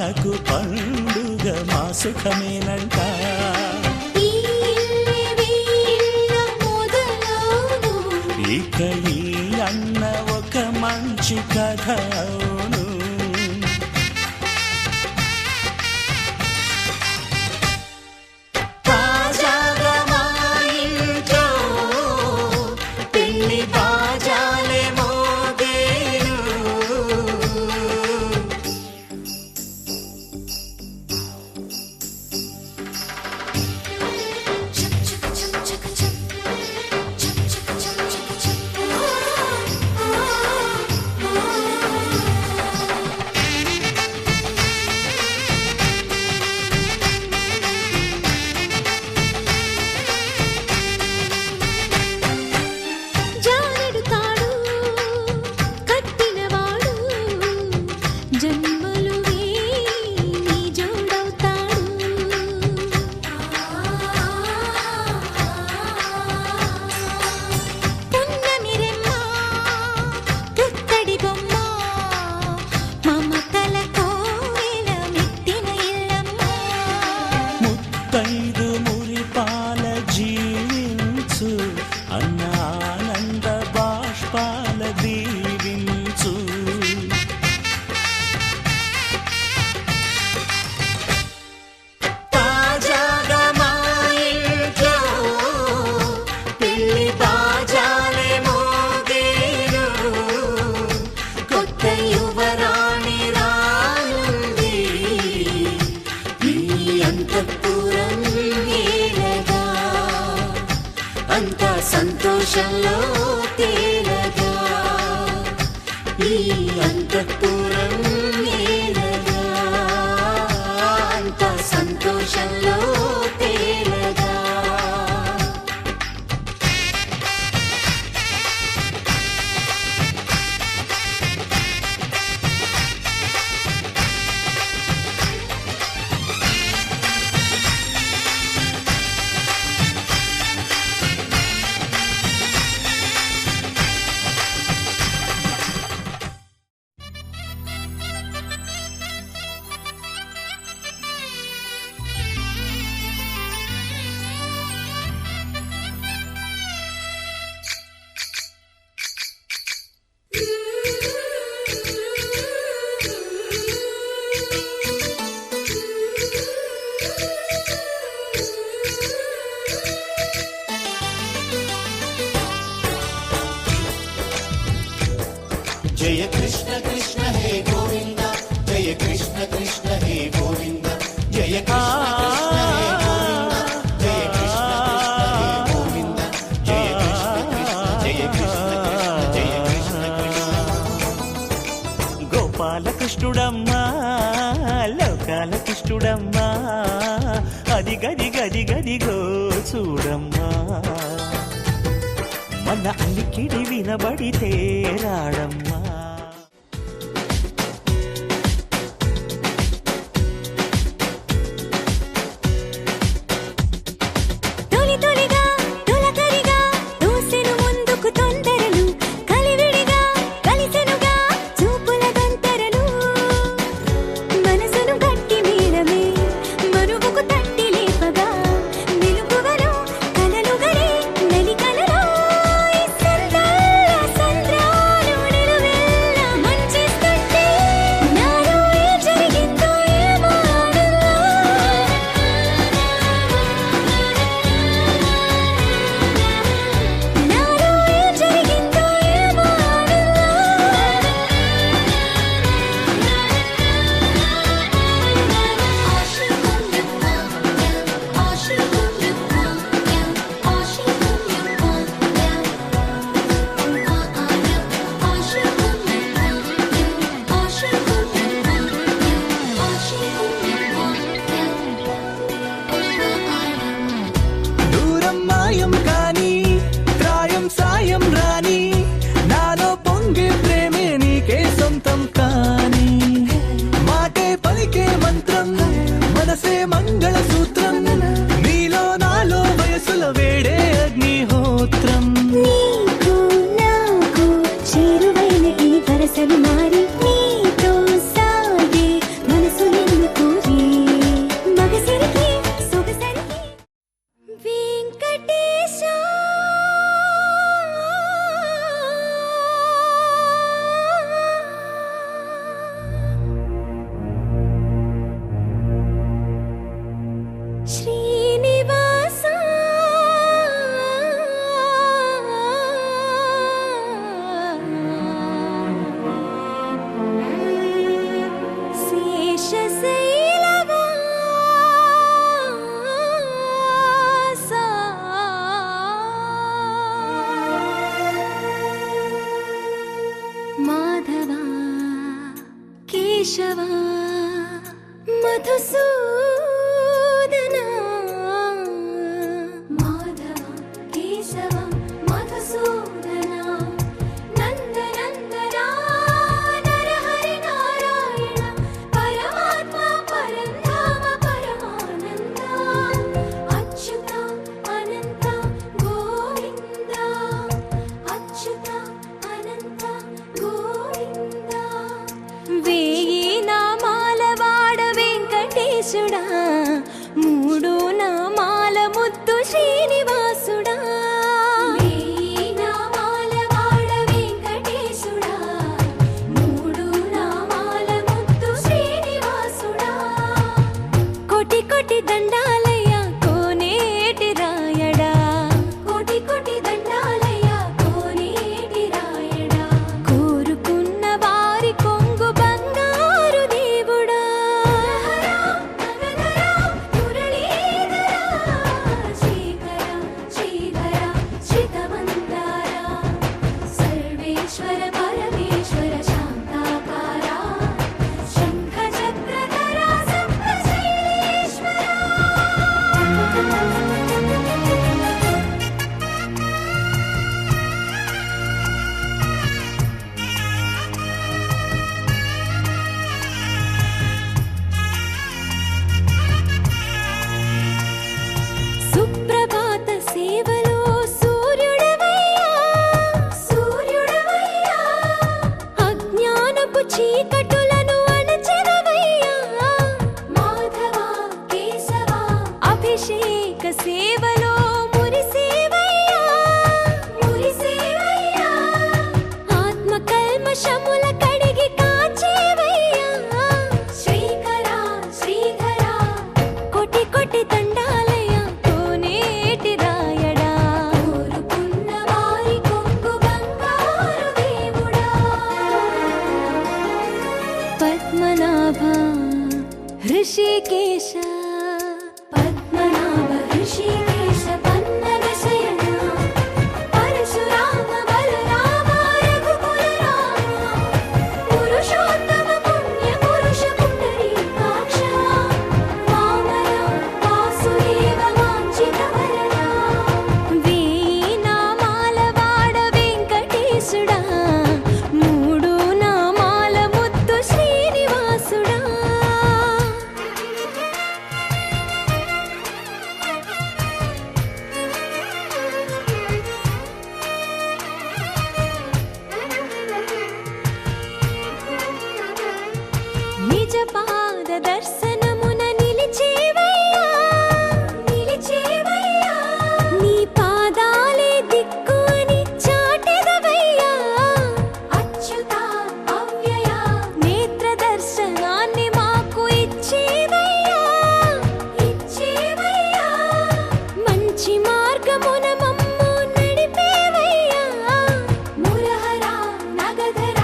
మనకు పండుగ మా సుఖమేనంట. ఇక ఈ అన్న ఒక మంచి కథ అవును. తాజాగా మా ఇంట్లో పెళ్లి బాజాలే మోగేను. ముత్తైదు మురిపాల జీవించు అన్న ఆనంద బాష్పాల దీవించు. తాజాగా మా ఇంట్లో పెళ్లి బాజాలే మోగేను. కొత్త యువరాణి రానుంది ఈ అంతఃపురం ఏలగా. అంతా సంతోషంలో తేలగా ఈ అంతఃపురం ఏలగా. అంతా సంతోషంలో తేలగా. జయ కృష్ణ కృష్ణ హే గోవింద, జయ కృష్ణ కృష్ణ హే గోవింద, జయ కృష్ణ కృష్ణ హే గోవింద, జయ కృష్ణ కృష్ణ హే గోవింద, జయ కృష్ణ కృష్ణ జయ కృష్ణ కృష్ణ జయ కృష్ణ కృష్ణ. గోపాలకృష్ణుడమ్మా లోకాలకృష్ణుడమ్మా, అది గది గది గదిగో చూడమ్మా. మన అలికిడి వినబడితే రాడమ్మా. నిలువెల్ల కేశవా మధుసూదనా మాధవ కేశవ మధుసూదనా నందనందనా నరహరి నారాయణ పరమాత్మ పరంధామ పరమానంద అచ్యుత అనంత గోవింద అచ్యుత అనంత గోవింద వేయి నామాల వాడ వెంకటేశుడా మూడు నామాల ముద్దు శ్రీనివాసుడా వేయి నామాల వాడ వెంకటేశుడా మూడు నామాల ముద్దు శ్రీనివాసుడా కోటి కోటి దండాలయ్య కోనేటి రాయడా కోటి కోటి దండాలయ్య కోనేటి రాయడా కోరుకున్న వారి కొంగు బంగారు దేవుడా శ్రీకర శ్రీధర శ్రితమందార సర్వేశ్వర పరమేశ్వర శాంతాకార శంఖ చక్రధర సప్తశైలేశ్వర సుప్రభాత సేవలో సూర్యుడవయ్యా సూర్యుడవయ్యా అజ్ఞానపు చీకటులను అణచెదవయ్యా మాధవ కేశవ అభిషేక సేవలో మురిసేవయ్యా మురిసేవయ్యా ఆత్మ కల్మషముల కడిగి కాచేవయ్యా శ్రీకర శ్రీధర కోటి కోటి దండాలయ కోనేటి రాయడా కోరుకున్న వారి కొంగు బంగారు దేవుడా పద్మనాభ హృషికేశ పద్మనాభ హృషికేశ పన్నగ శయన పరశురామ బలరామ రఘుకుల రామ పురుషోత్తమ పుణ్య పురుష పుండరీకాక్ష వామన వాసుదేవ వాంఛిత వరద వేయి నామాల వాడ వెంకటేశుడా మూడు నామాల ముద్దు శ్రీనివాసుడా నిజ పాద దర్శనమున నిలిచేవయ్యా నిలిచేవయ్యా నీ పాదాలే దిక్కు అని చాటెదవయ్యా అచ్యుత అవ్యయ నేత్ర దర్శనాన్ని మాకు ఇచ్చేవయ్యా ఇచ్చేవయ్యా మంచి మార్గమున మమ్ము నడిపేవయ్యా మురహర నగధర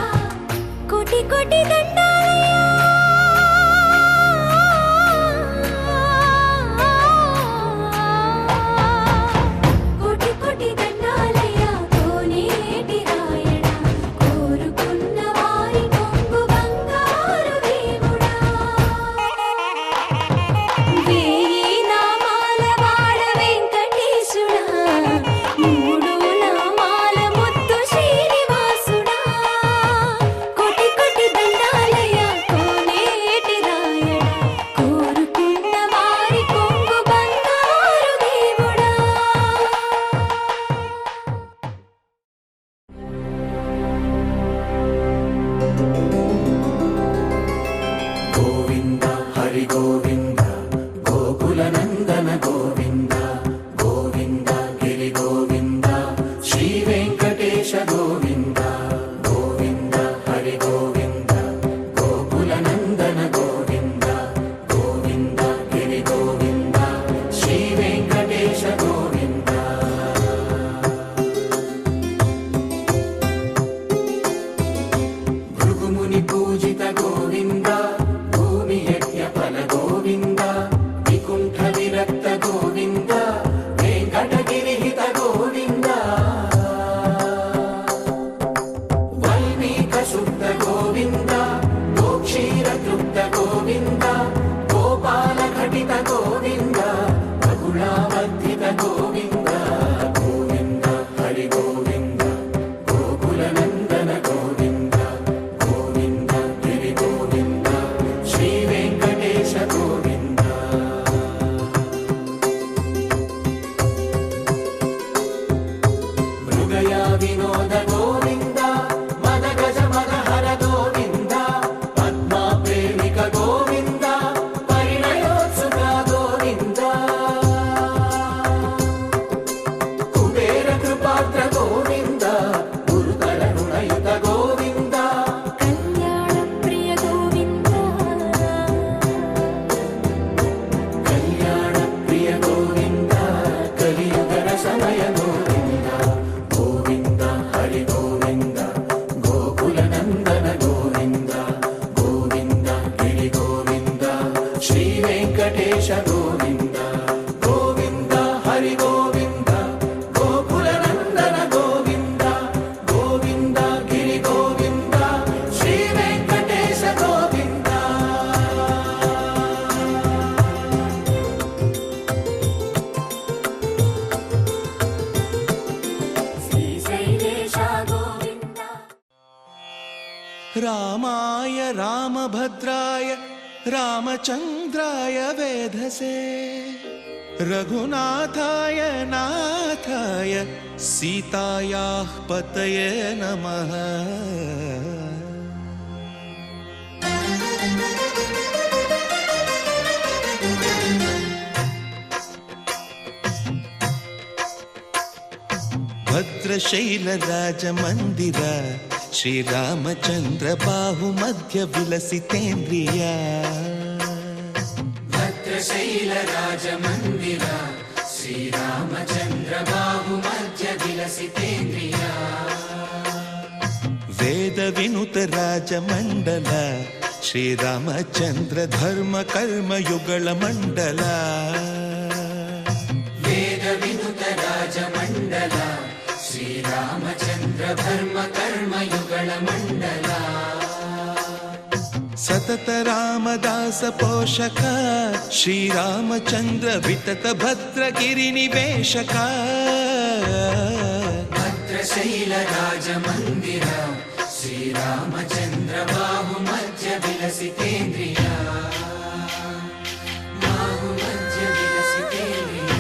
కోటి కోటి దండాలయ్యా సంతృప్త గోవింద గోపాల ఘటిత గోవింద బహుళావర్ధిత గోవింద గోవింద హరి గోవింద గోకుల నందన గోవింద గోవింద గిరి గోవింద శ్రీ వెంకటేశ గోవింద మృగయా వినోద గోవింద మద గజ మదహర గోవింద పద్మా ప్రేమిక గోవింద పరిణయోత్సుక గోవింద కుబేర కృపాత్ర గోవింద గురుతర రుణయుత గోవింద కళ్యాణ ప్రియ గోవింద కళ్యాణ ప్రియ గోవింద కలియుగ సమయ గోవింద గోవింద హరి గోవింద గోకుల నందన గోవింద గోవింద గిరి గోవింద శ్రీ వెంకటేశ గోవింద గోవింద హరి గోవింద గోకుల నందన గోవింద గోవింద గిరి గోవింద శ్రీ వెంకటేశ గోవింద శ్రీశైలేశ గోవింద రామాయ రామభద్రాయ రామచంద్రాయ వేధసే రఘునాథాయ నాథాయ సీతాయాః పతయే నమః భద్రశైల రాజమందిర శ్రీరామచంద్ర బాహుమధ్య విలసితేంద్రియ భద్రశైల రాజమందిర శ్రీరామచంద్ర బాహుమధ్య విలసితేంద్రియ వేద వినుత రాజమండల శ్రీరామచంద్ర ధర్మ కర్మ యుగళ మండల వేద వినుత రాజమండల శ్రీరామచంద్ర ధర్మ కర్మ యుగళ మండల సతత రామదాస పోషక శ్రీరామచంద్ర వితత భద్రగిరి నివేశక భద్రశైల రాజమందిర శ్రీరామచంద్ర బాహుమధ్య విలసితేంద్రియ బాహుమధ్య విలసితేంద్రియ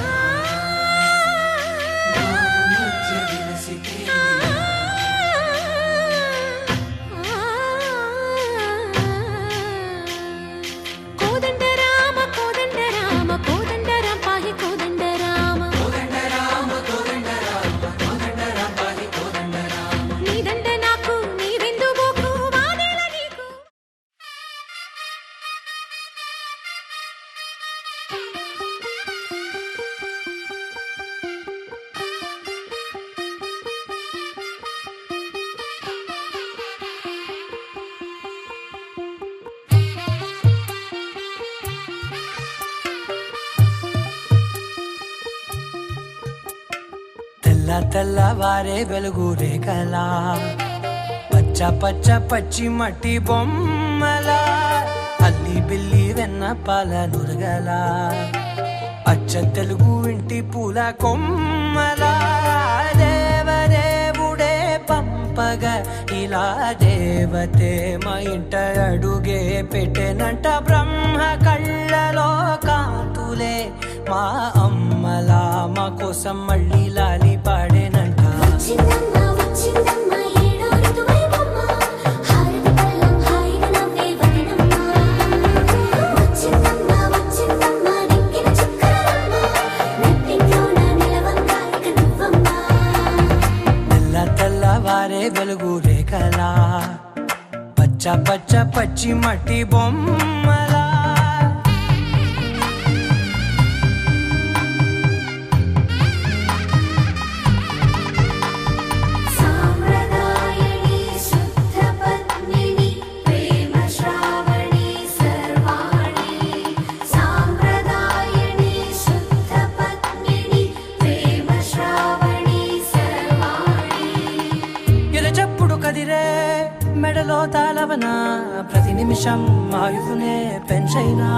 బాహుమధ్య విలసితేంద్రియ కోదండ రామ కోదండ రామ కోదండ రామ పాహి కోదండ రామ కోదండ రామ కోదండ రామ కోదండ రామ పాహి కోదండ రామ నీదండ నాకు నీవెందు బోకు వాదేల నీకు తెల్ల తెల్లవారే వెలుగు రేఖలా పచ్చ పచ్చ పచ్చి మట్టి బొమ్మలా అల్లి బిల్లి వెన్న పాల నురగలా అచ్చ తెలుగు ఇంటి పూల కొమ్మలా దేవదేవుడే పంపగా ఇలా దేవతే మా ఇంట అడుగే పెట్టెనంట బ్రహ్మ కళ్ళలో కాంతులే మా అమ్మలా మా కోసం మళ్ళీ లాలి పాడేనంట వచ్చిందమ్మ వచ్చిందమ్మ ఏడో ఋతువైవమ్మ హారతి పళ్ళం హాయిగా నవ్వే వదనమ్మ వచ్చిందమ్మ వచ్చిందమ్మ నెక్కిన చుక్కలమ్మ నెట్టింట్లోన నిలవంగ ఇక నువ్వమ్మ తెల్ల తెల్లవారే వెలుగు రేఖలా పచ్చ పచ్చ పచ్చి మట్టి బొమ్మలా సాంప్రదాయని శుద్ధ పద్మిని ప్రేమ శ్రావణి సర్వాణి సాంప్రదాయని శుద్ధ పద్మిని ప్రేమ శ్రావణి సర్వాణి ఎరచప్పుడు కదిరే మెడలో తాళవన ప్రతి నిమిషం నిమిషం ఆయువునే పెంచైనా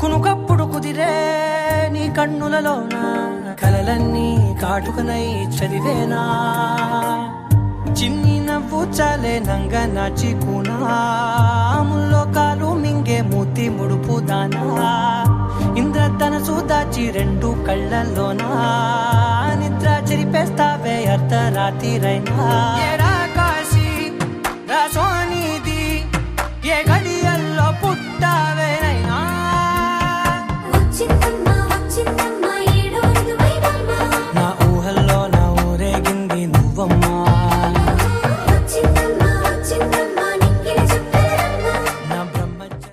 కునుకప్పుడు కుదిరే నీ కన్నులలోన కలలన్నీ కాటుకనై చదివేనా చిన్ని నవ్వు చాలే నంగ నాచి కూనాముల్లో కాలు మింగే మూతి ముడుపు దానా ఇంద్రధనసు దాచి రెండు కళ్ళల్లోనా నిద్ర చెరిపేస్తావే అర్ధరాత్రిరైనా ఏరా కాశీ రా సోనిది ఏ గడియల్లో పుట్టావేనైనా నా ఊహల్లో నా ఊరేగింది నువ్వమ్మా నా బ్రహ్మచర్య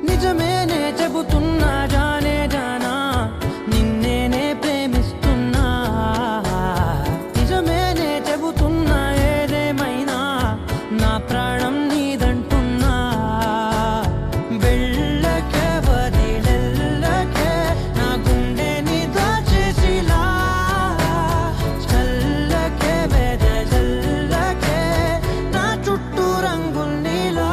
నిజమేనే చెబుతున్నా జానే జానా నిన్నేనే ప్రేమిస్తున్నా నిజమేనే చెబుతున్నా ఏదేమైనా నా ప్రాణం నీదంటున్నా వెళ్ళకే వదిలెల్లకే నా గుండెని దాచేసిలా చల్లకే వెదజల్లకే నా చుట్టూ రంగుల్నిలా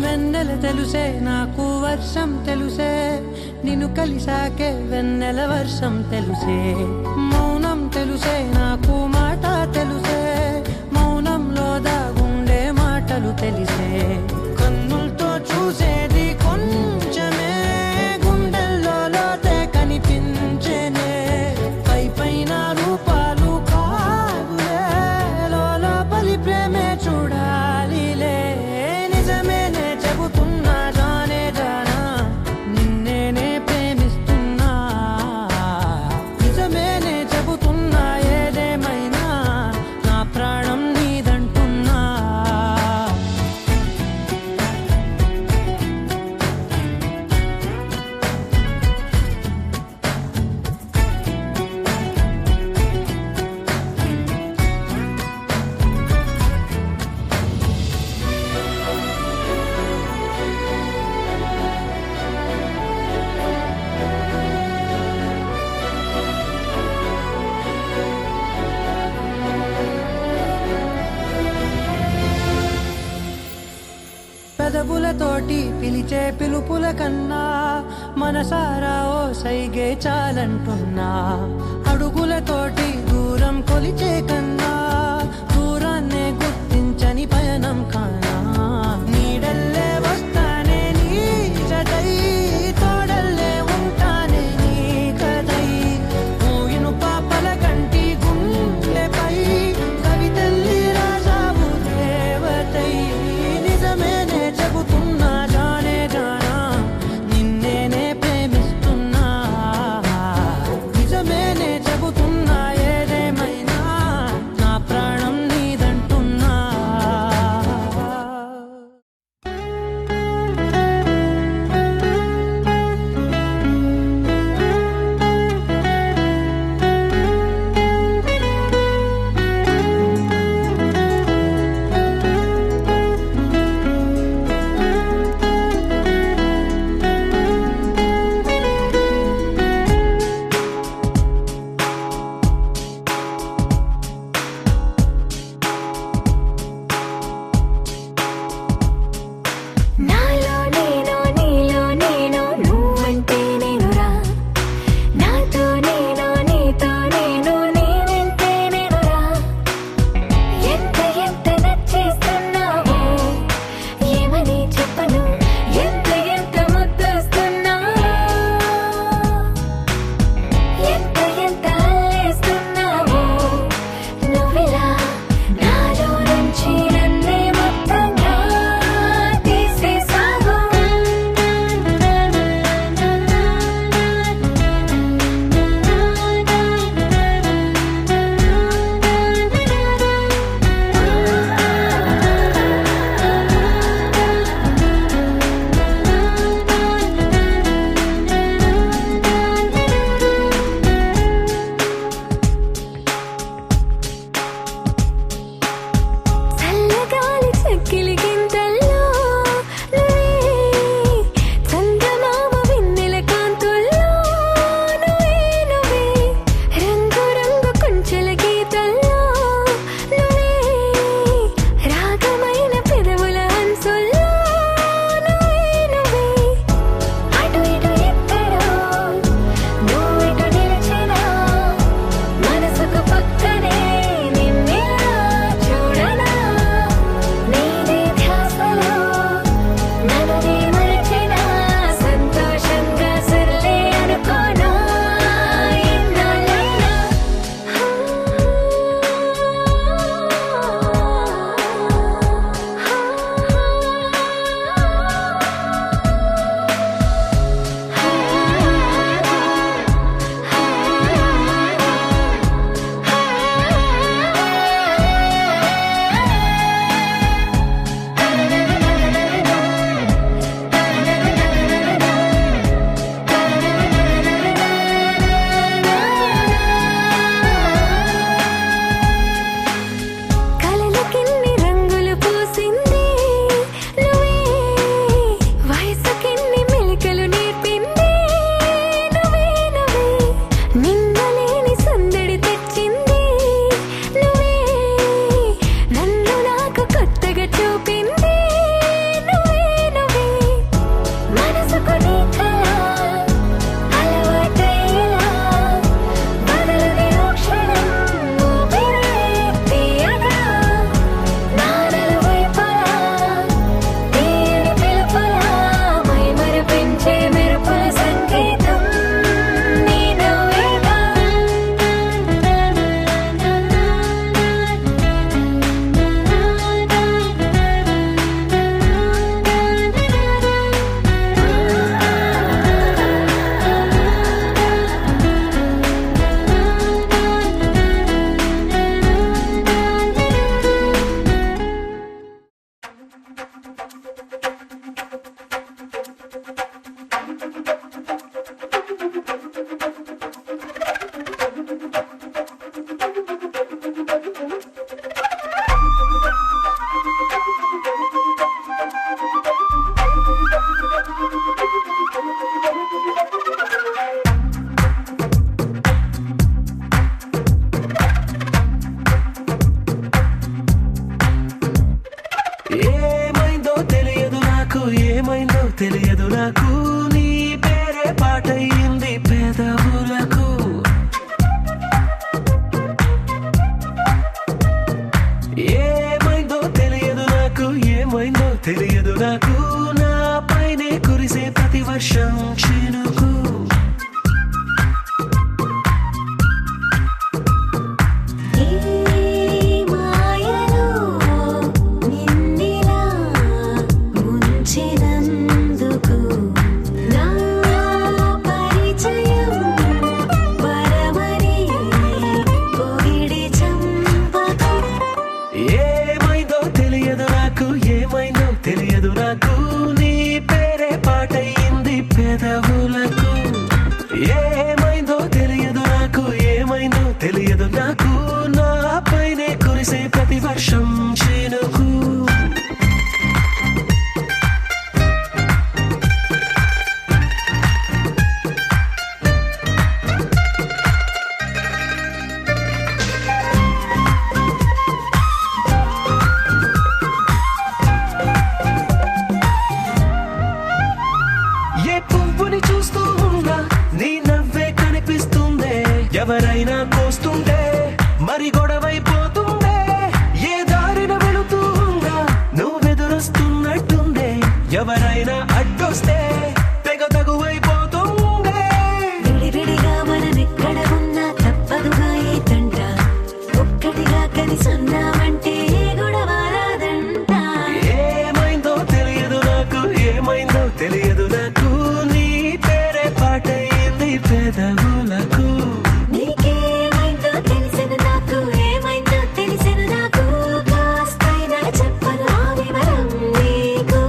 వెన్నెల తెలుసే నాకు వర్షం తెలుసే నిన్ను కలిసాకే వెన్నెల వర్షం తెలుసే మౌనం తెలుసే నాకు మాట తెలుసే మౌనంలో దాగుండే మాటలు తెలిసే కన్నులతో చూసేది కొంచెమే గుండెల్లో లోతే కనిపించేనే పై పైన రూపాలు కాదులే లోపలి ప్రేమే చూడాలిలే నిజమేనే చెబుతున్నా జానే జానా నిన్నేనే ప్రేమిస్తున్నా నిజమేనే చెబుతున్నా ఏదేమైనా నా ప్రాణం నీదంటున్నా పెదవులతోటి పిలిచే పిలుపుల కన్నా మనసారా ఓ సైగే చాలంటున్నా అడుగులతోటి దూరం కొలిచే కన్నా దూరాన్నే గుర్తించని పయనం కానా నీడల్లే వస్తానే నీ జతై తోడల్లే ఉంటానే నీ కదై ఊయిను పాపల కంటి గుండెపై కవితల్లి రాజావు దేవతై నిజమేనే చెబుతున్నా జానే జానా నిన్నేనే ప్రేమిస్తున్నా నిజమేనే చెబుతున్నా ఏదేమైనా ఏమైందో తెలియదు నాకు, ఏమైందో తెలియదు నాకు, నీ పేరే పాటయింది పెదవులకు. ఏమైందో తెలియదు నాకు, ఏమైందో తెలియదు నాకు, నా పైనే కురిసే ప్రతి వర్షం చినుకు. ఏమైందో తెలియదు నాకు, ఏమైందో తెలియదు నాకు, నీ పేరే పాటయింది పెదవులకు. ఏమైందో తెలియదు నాకు, ఏమైందో తెలియదు నాకు, నా పైనే కురిసే ప్రతి వర్షం చినుకు. ఏ పువ్వుని చూస్తూ ఉన్నా నీ నవ్వే కనిపిస్తుందే, ఎవరైనా కోస్తుంటే మరి గొడవైపోతుందే, ఏ దారిన వెళుతూ ఉన్నా నువ్వెదురొస్తున్నట్టుందే, ఎవరైనా అడ్డొస్తే తెగ తగువైపోతుందే. విడివిడిగా మనమెక్కడ ఉన్నా తప్పదుగా ఈ తంట, ఒక్కటిగా కలిసి ఉన్నామంటే గొడవ రాదంట. ఏమైందో తెలియదు నాకు, ఏమైందో తెలియదు నాకు, నీ పేరే పాటయింది పెదవులకు. నీకేమైందో తెలిసెను నాకు, ఏమైందో తెలిసెను నాకు, కాస్తైనా చెప్పను ఆ వివరం నీకు.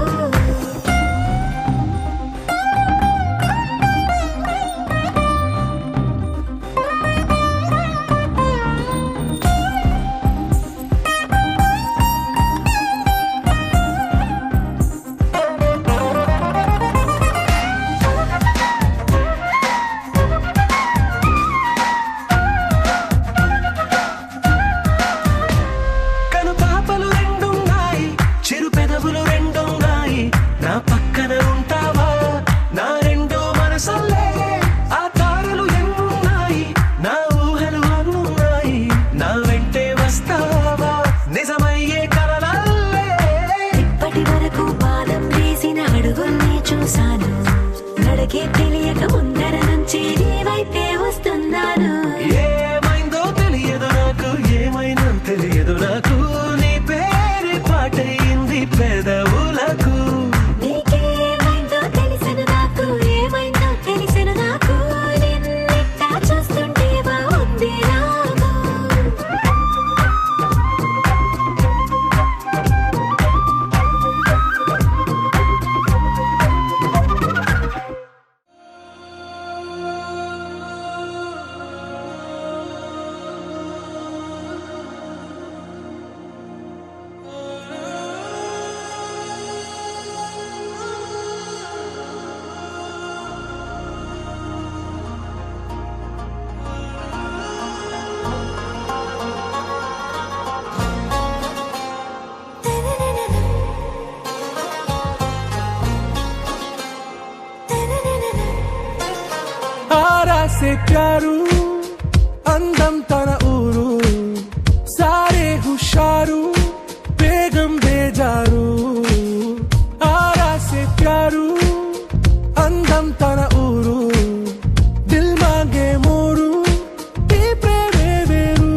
కను పాపలు రెండున్నాయి, చిరు పెదవులు రెండున్నాయి, నా పక్కన ఉంటావా నా రెండో మనసల్లే. ఆ తారలు ఎన్నున్నాయి, నా ఊహలు అన్నున్నాయి, నా వెంటే వస్తావా నిజమయ్యే కలలల్లే. ఇప్పటి వరకు పాదం వేసిన అడుగుల్ని చూశాను, నడకే తెలియక ముందర నుంచి నీ వైపే వస్తున్నాను. ఏమైందో తెలియదు నాకు, ఏమైందో తెలియదు నాకు, నీ పేరే పాటయింది పెదవులకు. నీకేమైందో తెలిసెను నాకు, ఏమైందో తెలిసెను నాకు, నిన్నిట్టా చూస్తుంటే బాగుంది నాకు. आरा से प्यारू అందం తన ఊరు, సారే హుషారు బేగం బేజారు. ఆరా సే ప్యారు అందం తన ఊరు, దిల్ మాంగే మోరు ఈ ప్రేమే వేరు.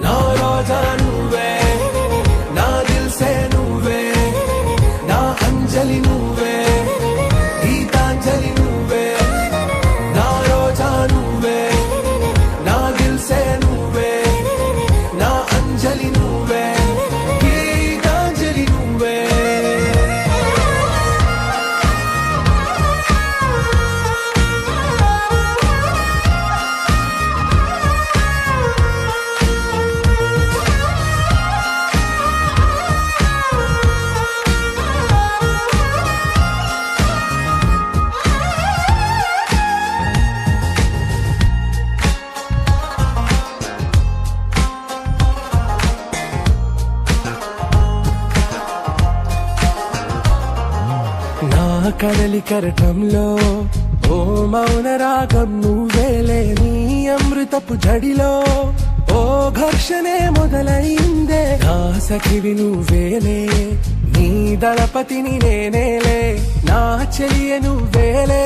నా రోజా నువ్వే, నా దిల్ సే నువ్వే, నా అంజలి నువ్వే, గీతాంజలి నువ్వే. నా రోజా నువ్వే, నా దిల్ సే నువ్వే, నా అంజలి నువ్వే, గీతాంజలి నువ్వే. కడలి కరటంలో ఓ మౌన రాగం నువ్వేలే నీ అమృతపు జడిలో ఓ ఘర్షణే మొదలైందే నా సఖివి నువ్వేలే నీ దళపతిని నేనేలే నా చెలియ నువ్వేలే